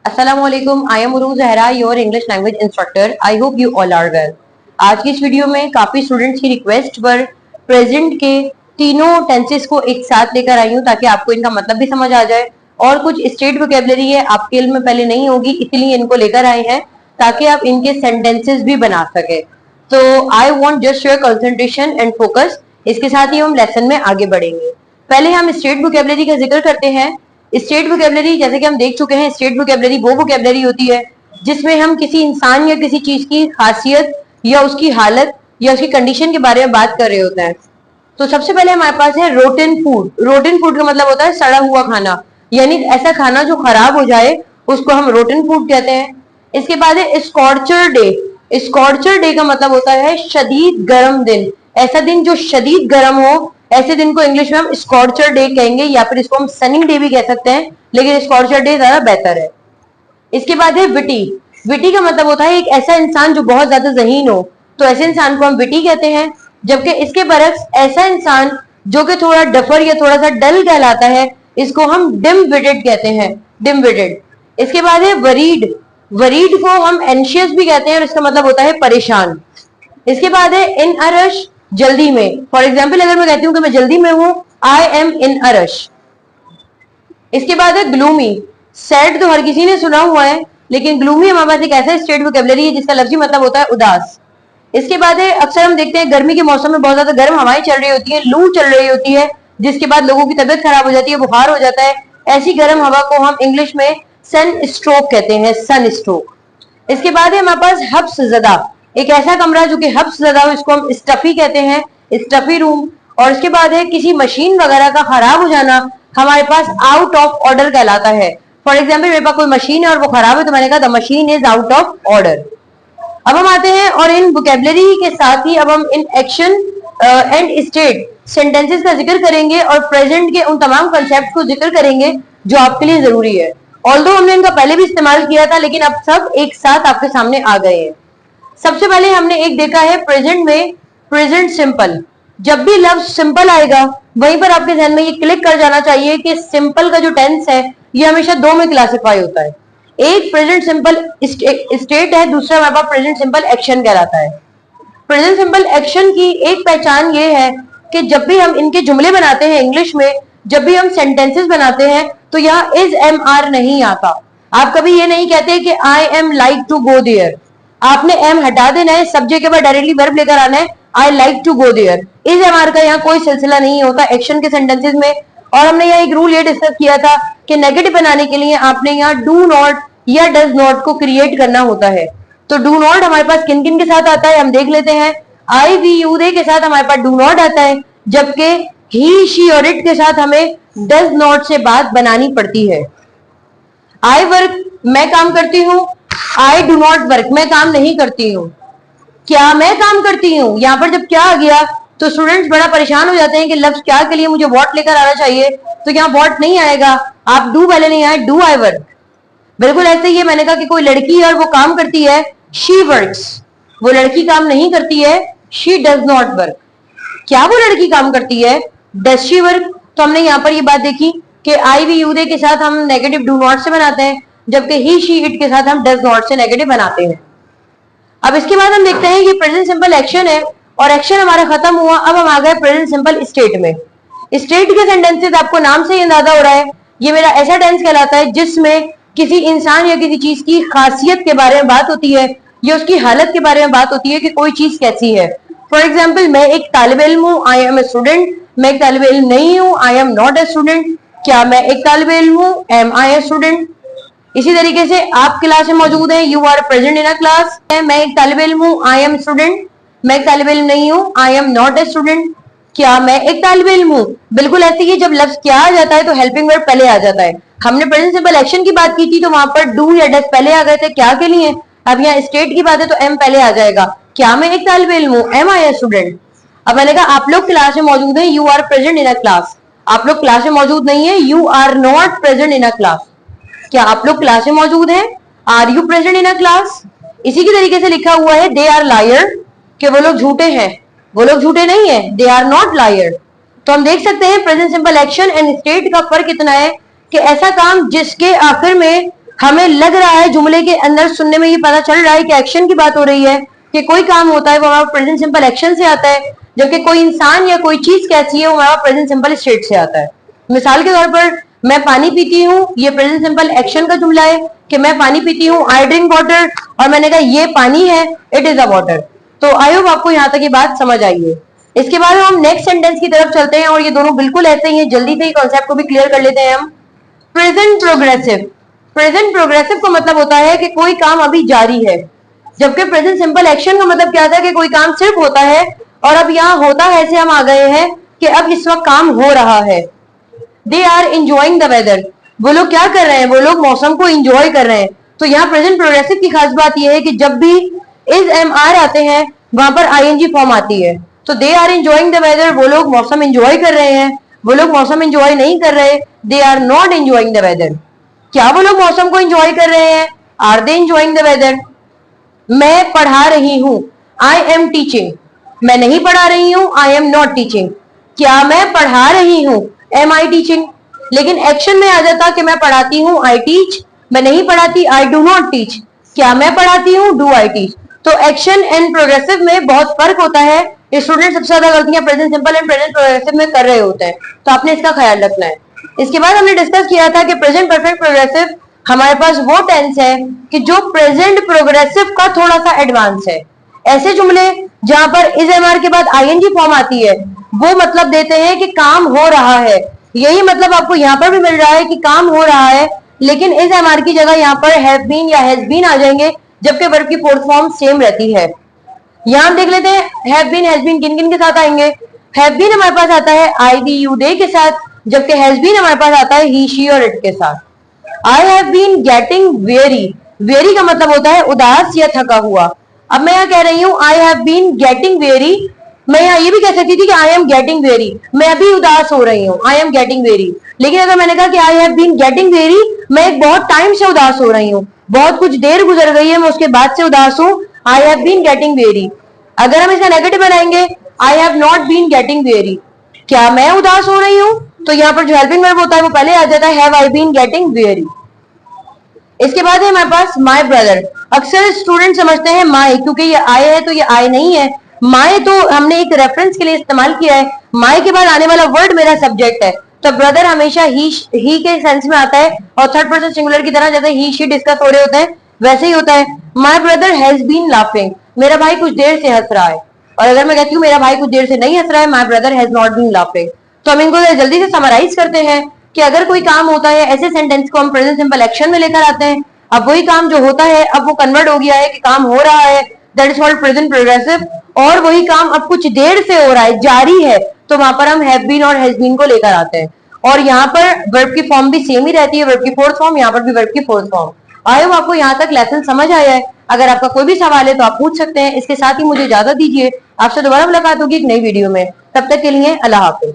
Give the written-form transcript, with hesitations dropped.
Assalamualaikum. I am Uruj Zahra, your English language instructor. I hope you all are well. आज की इस video में काफी students की रिक्वेस्ट पर प्रेजेंट के तीनों टेंसेस को एक साथ लेकर आई हूँ ताकि आपको इनका मतलब भी समझ आ जाए और कुछ स्टेट वोकेबलरी है आपके इल्म में पहले नहीं होगी, इसलिए इनको लेकर आए हैं ताकि आप इनके सेंटेंसेस भी बना सके। तो I want just your concentration and focus. इसके साथ ही हम लेसन में आगे बढ़ेंगे। पहले हम स्टेट वोकेबलरी का जिक्र करते हैं। स्टेट वोकेबलरी जैसे कि हम देख चुके हैं, स्टेट वोकेबलरी वो वोकेबलरी होती है जिसमें हम किसी इंसान या किसी चीज की खासियत या उसकी हालत या उसकी कंडीशन के बारे में बात कर रहे होते हैं। तो सबसे पहले हमारे पास है रोटन फूड। रोटन फूड का मतलब होता है सड़ा हुआ खाना, यानी ऐसा खाना जो खराब हो जाए उसको हम रोटन फूड कहते हैं। इसके बाद है स्कॉर्चर डे। स्कॉर्चर डे का मतलब होता है शदीद गर्म दिन। ऐसा दिन जो शदीद गर्म हो, ऐसे दिन को इंग्लिश में हम स्कॉर्चर डे कहेंगे या फिर इसको हम सनी डे भी कह सकते हैं, लेकिन स्कॉर्चर डे ज्यादा बेहतर है। इसके बाद है विटी। विटी का मतलब होता है एक ऐसा इंसान जो बहुत ज्यादा ज़हीन हो, तो ऐसे इंसान को हम विटी कहते हैं। जबकि इसके बरक्स ऐसा इंसान जो कि थोड़ा डफर या थोड़ा सा डल कहलाता है, इसको हम डिम विटेड कहते हैं, डिम विटेड। इसके बाद है वरीड। वरीड को हम एंशियस भी कहते हैं और इसका मतलब होता है परेशान। इसके बाद है इन अ रश, जल्दी में। फॉर एग्जाम्पल अगर मैं कहती हूँ कि मैं जल्दी में हूं, I am in a rush. इसके बाद है ग्लूमी। सैड तो हर किसी ने सुना हुआ है, लेकिन ग्लूमी हमारे पास एक ऐसा स्टेट वोकेबलरी है जिसका लफ्जी मतलब होता है उदास। इसके बाद है अक्सर हम देखते हैं गर्मी के मौसम में बहुत ज्यादा गर्म हवाएं चल रही होती है, लू चल रही होती है, जिसके बाद लोगों की तबीयत खराब हो जाती है, बुखार हो जाता है। ऐसी गर्म हवा को हम इंग्लिश में सन स्ट्रोक कहते हैं, सन स्ट्रोक। इसके बाद है हमारे पास हब्स ज़दा। एक ऐसा कमरा जो कि हब्स ज़दा हो, इसको हम स्टफी कहते हैं, स्टफी रूम। और इसके बाद है किसी मशीन वगैरह का खराब हो जाना, हमारे पास आउट ऑफ ऑर्डर कहलाता है। फॉर एग्जाम्पल मेरे पास कोई मशीन है और वो खराब है, तो मैंने कहा the machine is out of order. अब हम आते हैं और इन वोकेबलरी के साथ ही अब हम in action and state sentences का जिक्र करेंगे और प्रेजेंट के उन तमाम कंसेप्ट को जिक्र करेंगे जो आपके लिए जरूरी है। ऑल्दो हमने इनका पहले भी इस्तेमाल किया था, लेकिन अब सब एक साथ आपके सामने आ गए हैं। सबसे पहले हमने एक देखा है प्रेजेंट में प्रेजेंट सिंपल। जब भी लफ्ज सिंपल आएगा वहीं पर आपके ध्यान में ये क्लिक कर जाना चाहिए कि सिंपल का जो टेंस है ये हमेशा दो में क्लासिफाई होता है। एक प्रेजेंट सिंपल स्टेट है, दूसरा हमारे पास प्रेजेंट सिंपल एक्शन कहलाता है। प्रेजेंट सिंपल एक्शन की एक पहचान ये है कि जब भी हम इनके जुमले बनाते हैं इंग्लिश में, जब भी हम सेंटेंसेस बनाते हैं, तो यहाँ इज एम आर नहीं आता। आप कभी ये नहीं कहते कि I am like to go there. आपने एम हटा देना है, सब्जेक्ट के बाद डायरेक्टली वर्ब लेकर आना है, I like to go there. Is am are का यहाँ कोई सिलसिला नहीं होता एक्शन के सेंटेंसेस में। और हमने यहाँ एक रूल ये डिस्कस किया था कि नेगेटिव बनाने के लिए आपने यहाँ डू नॉट या डज नॉट को क्रिएट करना होता है। तो डू नॉट हमारे पास किन किन के साथ आता है हम देख लेते हैं। आई वी यू दे के साथ हमारे पास डू नॉट आता है, जबकि ही शी और इट के साथ हमें डज नॉट से बात बनानी पड़ती है। आई वर्क, मैं काम करती हूँ। आई डू नॉट वर्क, मैं काम नहीं करती हूँ। क्या, मैं काम करती हूँ। यहाँ पर जब क्या आ गया तो स्टूडेंट्स बड़ा परेशान हो जाते हैं कि लफ्ज क्या के लिए मुझे वॉट लेकर आना चाहिए, तो यहाँ वॉट नहीं आएगा। आप डू पहले नहीं आए, डू आई वर्क। बिल्कुल ऐसे ही है, मैंने कहा कि कोई लड़की है और वो काम करती है, शी वर्क्स। वो लड़की काम नहीं करती है, शी डज नॉट वर्क। क्या वो लड़की काम करती है, डज शी वर्क। तो हमने यहाँ पर ये बात देखी कि आई वी यू दे के साथ हम नेगेटिव डू नॉट से बनाते हैं, जबकि ही शी इट के साथ हम डज नॉट से नेगेटिव बनाते हैं। अब इसके बाद हम देखते हैं कि प्रेजेंट सिंपल एक्शन है और एक्शन हमारा खत्म हुआ। अब हम आ गए प्रेजेंट सिंपल स्टेट में। स्टेट के सेंटेंसेस आपको नाम से ही अंदाजा हो रहा है, ये मेरा ऐसा टेंस कहलाता है जिसमें किसी इंसान या किसी चीज की खासियत के बारे में बात होती है या उसकी हालत के बारे में बात होती है कि कोई चीज कैसी है। फॉर एग्जाम्पल मैं एक तालिब इल्म हूँ, आई एम ए स्टूडेंट। मैं एक तालिब इल्म नहीं हूँ, I am not a student. क्या मैं एक तालिब इल्म हूँ, एम आई ए स्टूडेंट। इसी तरीके से आप क्लास में मौजूद हैं, you are present in a class. मैं एक तालिब इल्म हूँ, आई एम स्टूडेंट। मैं एक तालिब इल्म नहीं हूँ, I am not a student. क्या मैं एक तालिब इल्म हूँ। बिल्कुल ऐसे ही जब लफ्ज क्या आ जाता है तो हेल्पिंग वर्ब पहले आ जाता है। हमने प्रेजेंट सिंपल एक्शन की बात की थी तो वहां पर डू या डज पहले आ गए थे क्या के लिए। अब यहाँ स्टेट की बात है तो एम पहले आ जाएगा। क्या मैं एक तालिब इल्म हूँ, एम आई ए स्टूडेंट। अब मैंने कहा आप लोग क्लास में मौजूद हैं, you are present in a class. आप लोग क्लास में मौजूद नहीं है, you are not present in a class. क्या आप लोग क्लास में मौजूद हैं, are you present in a class. इसी की तरीके से लिखा हुआ है दे आर लायर, कि वो लोग झूठे हैं। वो लोग झूठे नहीं है, दे आर नॉट लायर। तो हम देख सकते हैं present simple action and state का फर्क इतना है कि ऐसा काम जिसके आखिर में हमें लग रहा है जुमले के अंदर सुनने में ये पता चल रहा है कि एक्शन की बात हो रही है, कि कोई काम होता है वो हमारा प्रेजेंट सिंपल एक्शन से आता है, जबकि कोई इंसान या कोई चीज कैसी है वो हमारा प्रेजेंट सिंपल स्टेट से आता है। मिसाल के तौर पर मैं पानी पीती हूँ, ये प्रेजेंट सिंपल एक्शन का जुमला है कि मैं पानी पीती हूँ, आई ड्रिंक वाटर, और मैंने कहा ये पानी है, इट इज अ वाटर। तो आई होप आपको यहाँ तक ये बात समझ आई है। इसके बाद हम नेक्स्ट सेंटेंस की तरफ चलते हैं और ये दोनों बिल्कुल ऐसे ही हैं, जल्दी से कॉन्सेप्ट को भी क्लियर कर लेते हैं हम। Present progressive. प्रेजेंट प्रोग्रेसिव का मतलब होता है कि कोई काम अभी जारी है, जबकि प्रेजेंट सिंपल एक्शन का मतलब क्या था कि कोई काम सिर्फ होता है और अब यहाँ होता है से हम आ गए हैं कि अब इस वक्त काम हो रहा है। They are enjoying the weather. वो लोग क्या कर रहे हैं, वो लोग मौसम को एंजॉय कर रहे हैं। तो यहाँ प्रेजेंट प्रोग्रेसिव की खास बात यह है कि जब भी इज एम आर आते हैं वहां पर आईएनजी फॉर्म आती है। तो they are enjoying the weather, वो लोग मौसम एंजॉय कर रहे हैं। वो लोग मौसम एंजॉय नहीं कर रहे, they are not enjoying the weather. क्या वो लोग मौसम को एंजॉय कर रहे हैं, are they enjoying the weather. मैं पढ़ा रही हूं, आई एम टीचिंग। मैं नहीं पढ़ा रही हूं, आई एम नॉट टीचिंग। क्या मैं पढ़ा रही हूं, एम आई टीचिंग। लेकिन एक्शन में आ जाता कि मैं पढ़ाती हूं, आई टीच। मैं नहीं पढ़ाती, आई डू नॉट टीच। क्या मैं पढ़ाती हूं, डू आई टीच। तो एक्शन एंड प्रोग्रेसिव में बहुत फर्क होता है। स्टूडेंट सबसे ज्यादा गलतियां present simple and present progressive में कर रहे होते हैं, तो आपने इसका ख्याल रखना है। इसके बाद हमने डिस्कस किया था कि प्रेजेंट परफेक्ट प्रोग्रेसिव हमारे पास वो टेंस है कि जो प्रेजेंट प्रोग्रेसिव का थोड़ा सा एडवांस है। ऐसे जुमले जहां पर इज एम आर के बाद आईएनजी फॉर्म आती है वो मतलब देते हैं कि काम हो रहा है। यही मतलब आपको यहाँ पर भी मिल रहा है कि काम हो रहा है, लेकिन इज एम आर की जगह यहाँ पर हैव बीन या हैज बीन आ जाएंगे, जबकि वर्ब की फोर्थ फॉर्म सेम रहती है। यहां देख लेते हैं हैव बीन हैज बीन किन किन के साथ आएंगे। हैव बीन हमारे पास आता है आई दी यू दे के साथ, जबकि हैज बीन हमारे पास आता है ही शी और इट के साथ। I have been getting very. Very का मतलब होता है उदास या थका हुआ। अब मैं यहाँ कह रही हूँ I have been getting very, मैं यहाँ ये भी कह सकती थी कि आई एम गेटिंग वेरी, मैं अभी उदास हो रही हूँ, आई एम गेटिंग वेरी। लेकिन अगर मैंने कहा कि I have been getting very, मैं एक बहुत टाइम से उदास हो रही हूँ, बहुत कुछ देर गुजर गई है, मैं उसके बाद से उदास हूँ, I have been getting very. अगर हम इसका नेगेटिव बनाएंगे I have not been getting very, क्या मैं उदास हो रही हूँ, तो यहाँ पर जो हेल्पिंग वर्ब होता है वो पहले आ जाता है have I been getting very. इसके बाद है हमारे पास माय ब्रदर। अक्सर स्टूडेंट समझते हैं माय, क्योंकि ये आय है तो ये आय नहीं है। माय तो हमने एक रेफरेंस के लिए इस्तेमाल किया है, माय के बाद आने वाला वर्ड मेरा सब्जेक्ट है, तो ब्रदर हमेशा ही के सेंस में आता है और थर्ड पर्सन सिंगुलर की तरह जैसे ही शी डिस्कस हो रहे होते हैं वैसे ही होता है। My brother has been laughing, मेरा भाई कुछ देर से हंस रहा है। और अगर मैं कहती हूँ मेरा भाई कुछ देर से नहीं हंस रहा है, my brother has not been laughing. तो हम इनको जल्दी से समराइज करते हैं कि अगर कोई काम होता है ऐसे सेंटेंस को हम प्रेजेंट सिंपल एक्शन में लेकर आते हैं। अब वही काम जो होता है अब वो कन्वर्ट हो गया है कि काम हो रहा है, that is called present progressive. और वही काम अब कुछ देर से हो रहा है, जारी है, तो वहां पर हम हैव बीन और हैज बीन को लेकर आते हैं। और यहाँ पर वर्ब की फॉर्म भी सेम ही रहती है, वर्ब की फोर्थ फॉर्म, यहाँ पर भी वर्ब की फोर्थ फॉर्म। आई होप आपको यहाँ तक लेसन समझ आया है। अगर आपका कोई भी सवाल है तो आप पूछ सकते हैं। इसके साथ ही मुझे इजाजत दीजिए, आपसे दोबारा मुलाकात होगी एक नई वीडियो में। तब तक के लिए अल्लाह हाफिज।